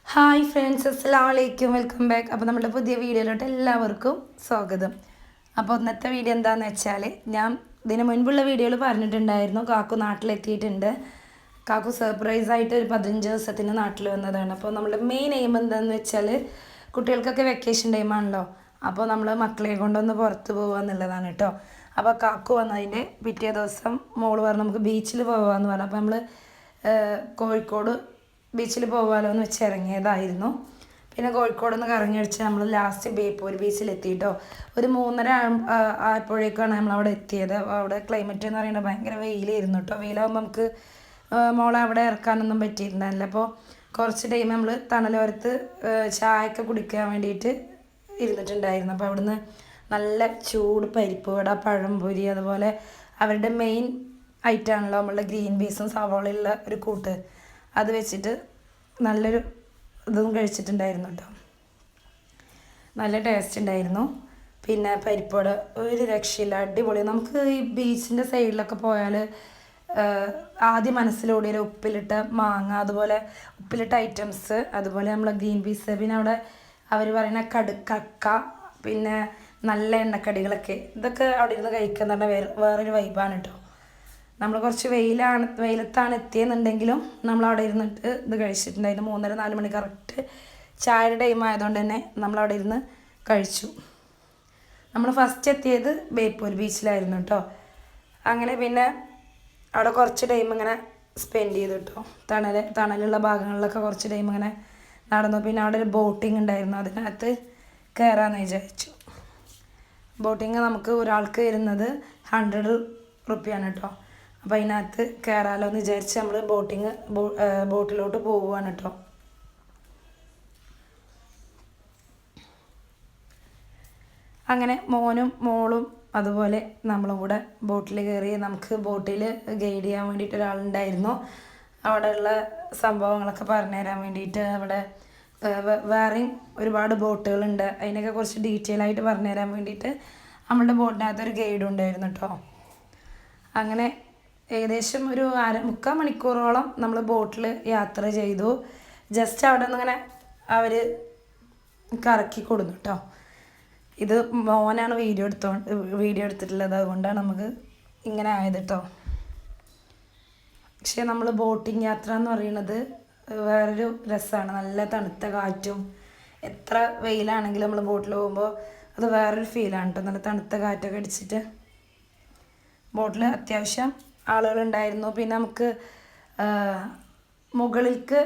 Hi friends, അസ്സലാമു അലൈക്കും, welcome back. അപ്പോൾ നമ്മുടെ പുതിയ വീഡിയോയിലോട്ട് എല്ലാവർക്കും സ്വാഗതം. അപ്പോൾ ഇന്നത്തെ വീഡിയോ എന്താണെന്ന് വെച്ചാൽ, ഞാൻ ഇതിന് മുൻപുള്ള വീഡിയോയിൽ പറഞ്ഞിട്ടുണ്ടായിരുന്നു കാക്കു നാട്ടിലെത്തിയിട്ടുണ്ട്. കാക്കു സർപ്രൈസായിട്ട് ഒരു 15 ദിവസത്തിന് നാട്ടിൽ വന്നതാണ്. അപ്പോൾ നമ്മുടെ മെയിൻ എയിം എന്താണെന്ന് വെച്ചാൽ, കുട്ടികൾക്കൊക്കെ വെക്കേഷൻ ടൈമാണല്ലോ, അപ്പോൾ നമ്മൾ മക്കളെ കൊണ്ടൊന്ന് പുറത്ത് പോകുക എന്നുള്ളതാണ് കേട്ടോ. അപ്പോൾ കാക്കു വന്നതിൻ്റെ പിറ്റേ ദിവസം മോള് പറഞ്ഞു നമുക്ക് ബീച്ചിൽ പോകാമെന്ന് പറഞ്ഞു. അപ്പോൾ നമ്മൾ കോഴിക്കോട് ബീച്ചിൽ പോകാമല്ലോ എന്ന് വെച്ച് ഇറങ്ങിയതായിരുന്നു. പിന്നെ കോഴിക്കോട് നിന്ന് കറങ്ങി അടിച്ച് നമ്മൾ ലാസ്റ്റ് ബേപ്പൂർ ബീച്ചിലെത്തിയിട്ടോ. ഒരു 3:30 ആയപ്പോഴേക്കാണ് നമ്മളവിടെ എത്തിയത്. അവിടെ ക്ലൈമറ്റ് എന്ന് പറയുന്നത് ഭയങ്കര വെയിലായിരുന്നു കേട്ടോ. വെയിലാകുമ്പോൾ നമുക്ക് മോളെ അവിടെ ഇറക്കാനൊന്നും പറ്റിയിട്ടുണ്ടായില്ല. അപ്പോൾ കുറച്ച് ടൈം നമ്മൾ തണലോരത്ത് ചായയൊക്കെ കുടിക്കാൻ വേണ്ടിയിട്ട് ഇരുന്നിട്ടുണ്ടായിരുന്നു. അപ്പോൾ അവിടുന്ന് നല്ല ചൂട് പരിപ്പ് വട, പഴംപൊരി, അതുപോലെ അവരുടെ മെയിൻ ഐറ്റമാണല്ലോ നമ്മളുടെ ഗ്രീൻ പീസും സവാളയുള്ള ഒരു കൂട്ട്, അത് വെച്ചിട്ട് നല്ലൊരു ഇതും കഴിച്ചിട്ടുണ്ടായിരുന്നു കേട്ടോ. നല്ല ടേസ്റ്റ് ഉണ്ടായിരുന്നു. പിന്നെ പരിപ്പോട് ഒരു രക്ഷയില്ല, അടിപൊളി. നമുക്ക് ഈ ബീച്ചിൻ്റെ സൈഡിലൊക്കെ പോയാൽ ആദ്യം മനസ്സിലോടിയൊരു ഉപ്പിലിട്ട മാങ്ങ, അതുപോലെ ഉപ്പിലിട്ട ഐറ്റംസ്, അതുപോലെ നമ്മളെ ഗ്രീൻ പീസ്, പിന്നെ അവിടെ അവർ പറയുന്ന കക്ക, പിന്നെ നല്ല എണ്ണക്കടികളൊക്കെ, ഇതൊക്കെ അവിടെ ഇരുന്ന് കഴിക്കുന്ന വേറൊരു വൈബാണ് കേട്ടോ. നമ്മൾ കുറച്ച് വെയിലത്താണ് എത്തിയെന്നുണ്ടെങ്കിലും നമ്മളവിടെ ഇരുന്നിട്ട് ഇത് കഴിച്ചിട്ടുണ്ടായിരുന്നു. 3:30-4 മണി കറക്റ്റ് ചായയുടെ ടൈം ആയതുകൊണ്ട് തന്നെ നമ്മളവിടെ ഇരുന്ന് കഴിച്ചു. നമ്മൾ ഫസ്റ്റ് എത്തിയത് ബേപ്പൂർ ബീച്ചിലായിരുന്നു കേട്ടോ. അങ്ങനെ പിന്നെ അവിടെ കുറച്ച് ടൈം ഇങ്ങനെ സ്പെൻഡ് ചെയ്തു കേട്ടോ. തണലുള്ള ഭാഗങ്ങളിലൊക്കെ കുറച്ച് ടൈം ഇങ്ങനെ നടന്നു. പിന്നെ അവിടെ ഒരു ബോട്ടിങ് ഉണ്ടായിരുന്നു, അതിനകത്ത് കയറാമെന്ന് വിചാരിച്ചു. ബോട്ടിങ് നമുക്ക് ഒരാൾക്ക് വരുന്നത് 100 റുപ്യാണ് കേട്ടോ. അപ്പോൾ അതിനകത്ത് കയറാമല്ലോ എന്ന് വിചാരിച്ച് നമ്മൾ ബോട്ടിലോട്ട് പോവുകയാണ് കേട്ടോ. അങ്ങനെ മോനും മോളും അതുപോലെ നമ്മളും കൂടെ ബോട്ടിൽ കയറി. നമുക്ക് ബോട്ടിൽ ഗൈഡ് ചെയ്യാൻ വേണ്ടിയിട്ട് ഒരാളുണ്ടായിരുന്നു. അവിടെയുള്ള സംഭവങ്ങളൊക്കെ പറഞ്ഞു തരാൻ വേണ്ടിയിട്ട്. അവിടെ വേറെയും ഒരുപാട് ബോട്ടുകളുണ്ട്, അതിനൊക്കെ കുറച്ച് ഡീറ്റെയിൽ ആയിട്ട് പറഞ്ഞു തരാൻ വേണ്ടിയിട്ട് നമ്മളുടെ ബോട്ടിനകത്തൊരു ഗൈഡും ഉണ്ടായിരുന്നു കേട്ടോ. അങ്ങനെ ഏകദേശം ഒരു 3/4 മണിക്കൂറോളം നമ്മൾ ബോട്ടിൽ യാത്ര ചെയ്തു. ജസ്റ്റ് അവിടെ നിന്ന് ഇങ്ങനെ അവർ കറക്കി കൊടുന്നു കേട്ടോ. ഇത് മോനാണ് വീഡിയോ എടുത്തിട്ടുള്ളത്, അതുകൊണ്ടാണ് നമുക്ക് ഇങ്ങനെ ആയത് കേട്ടോ. പക്ഷേ നമ്മൾ ബോട്ടിങ് യാത്ര എന്ന് പറയുന്നത് വേറൊരു രസമാണ്. നല്ല തണുത്ത കാറ്റും, എത്ര വെയിലാണെങ്കിലും നമ്മൾ ബോട്ടിൽ പോകുമ്പോൾ അത് വേറൊരു ഫീലാണ് കേട്ടോ. നല്ല തണുത്ത കാറ്റൊക്കെ അടിച്ചിട്ട് ബോട്ടിൽ അത്യാവശ്യം ആളുകളുണ്ടായിരുന്നു. പിന്നെ നമുക്ക് മുകളിലേക്ക്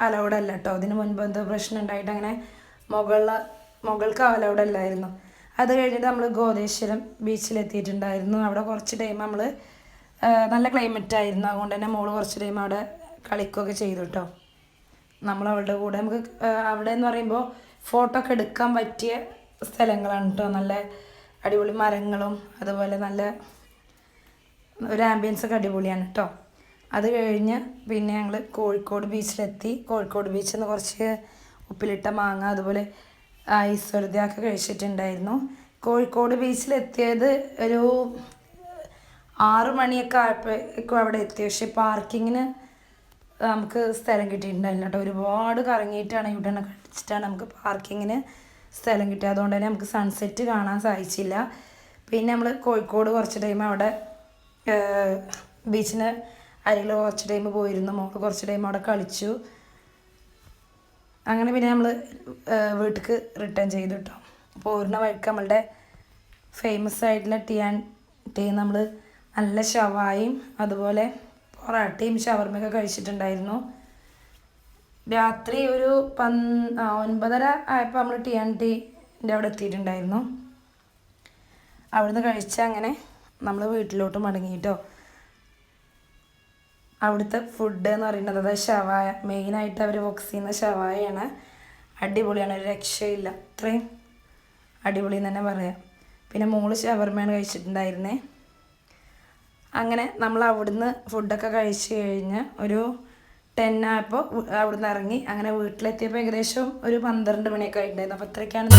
അലൗഡ് അല്ല കേട്ടോ. അതിന് മുൻപ് എന്തോ പ്രശ്നം ഉണ്ടായിട്ട് അങ്ങനെ മുകൾക്ക് അലൗഡ് അല്ലായിരുന്നു. അത് കഴിഞ്ഞിട്ട് നമ്മൾ ഗോതേശ്വരം ബീച്ചിലെത്തിയിട്ടുണ്ടായിരുന്നു. അവിടെ കുറച്ച് ടൈം നമ്മൾ നല്ല ക്ലൈമറ്റ് ആയിരുന്നു, അതുകൊണ്ട് തന്നെ മോള് കുറച്ച് ടൈം അവിടെ കളിക്കുകയൊക്കെ ചെയ്തു കേട്ടോ. നമ്മളവളുടെ കൂടെ നമുക്ക് അവിടെ എന്ന് പറയുമ്പോൾ ഫോട്ടോ ഒക്കെ എടുക്കാൻ പറ്റിയ സ്ഥലങ്ങളാണ് കേട്ടോ. നല്ല അടിപൊളി മരങ്ങളും അതുപോലെ നല്ല ഒരു ആംബിയൻസൊക്കെ അടിപൊളിയാണ് കേട്ടോ. അത് കഴിഞ്ഞ് പിന്നെ ഞങ്ങൾ കോഴിക്കോട് ബീച്ചിലെത്തി. കോഴിക്കോട് ബീച്ചിൽ നിന്ന് കുറച്ച് ഉപ്പിലിട്ട മാങ്ങ, അതുപോലെ ഐസ് വെറുതെയൊക്കെ കഴിച്ചിട്ടുണ്ടായിരുന്നു. കോഴിക്കോട് ബീച്ചിലെത്തിയത് ഒരു 6 മണിയൊക്കെ ആയപ്പോഴേക്കും അവിടെ എത്തി. പക്ഷേ പാർക്കിങ്ങിന് നമുക്ക് സ്ഥലം കിട്ടിയിട്ടുണ്ടായില്ല കേട്ടോ. ഒരുപാട് കറങ്ങിയിട്ടാണ് ഇവിടെ കഴിച്ചിട്ടാണ് നമുക്ക് പാർക്കിങ്ങിന് സ്ഥലം കിട്ടിയത്. അതുകൊണ്ട് തന്നെ നമുക്ക് സൺസെറ്റ് കാണാൻ സാധിച്ചില്ല. പിന്നെ നമ്മൾ കോഴിക്കോട് കുറച്ച് ടൈം അവിടെ ബീച്ചിന് അരികിൽ കുറച്ച് ടൈം പോയിരുന്നു. മോൾക്ക് കുറച്ച് ടൈം അവിടെ കളിച്ചു. അങ്ങനെ പിന്നെ നമ്മൾ വീട്ടിലേക്ക് റിട്ടേൺ ചെയ്തു കേട്ടോ. പോരുന്ന വഴിക്ക് നമ്മളുടെ ഫേമസ് ആയിട്ടുള്ള ടീ നമ്മൾ നല്ല ഷവായും അതുപോലെ പൊറാട്ടയും ഷവർമയൊക്കെ കഴിച്ചിട്ടുണ്ടായിരുന്നു. രാത്രി ഒരു 9:30 ആയപ്പോൾ നമ്മൾ ടീൻ്റെ അവിടെ എത്തിയിട്ടുണ്ടായിരുന്നു. അവിടുന്ന് കഴിച്ച അങ്ങനെ നമ്മൾ വീട്ടിലോട്ട് മടങ്ങിയിട്ടോ. അവിടുത്തെ ഫുഡ് എന്ന് പറയുന്നത് അതായത് ഷവായ, മെയിനായിട്ട് അവർ ഫോക്കസ് ചെയ്യുന്ന ഷവായയാണ്. അടിപൊളിയാണ്, ഒരു രക്ഷയില്ല, അത്രയും അടിപൊളി എന്ന് തന്നെ പറയാം. പിന്നെ മോള് ഷവർമയാണ് കഴിച്ചിട്ടുണ്ടായിരുന്നേ. അങ്ങനെ നമ്മൾ അവിടുന്ന് ഫുഡൊക്കെ കഴിച്ച് കഴിഞ്ഞ് ഒരു 10 ആയപ്പോൾ അവിടുന്ന് ഇറങ്ങി. അങ്ങനെ വീട്ടിലെത്തിയപ്പോൾ ഏകദേശം ഒരു 12 മണിയൊക്കെ ആയിട്ടുണ്ടായിരുന്നു. അപ്പോൾ അത്രയ്ക്കാണ്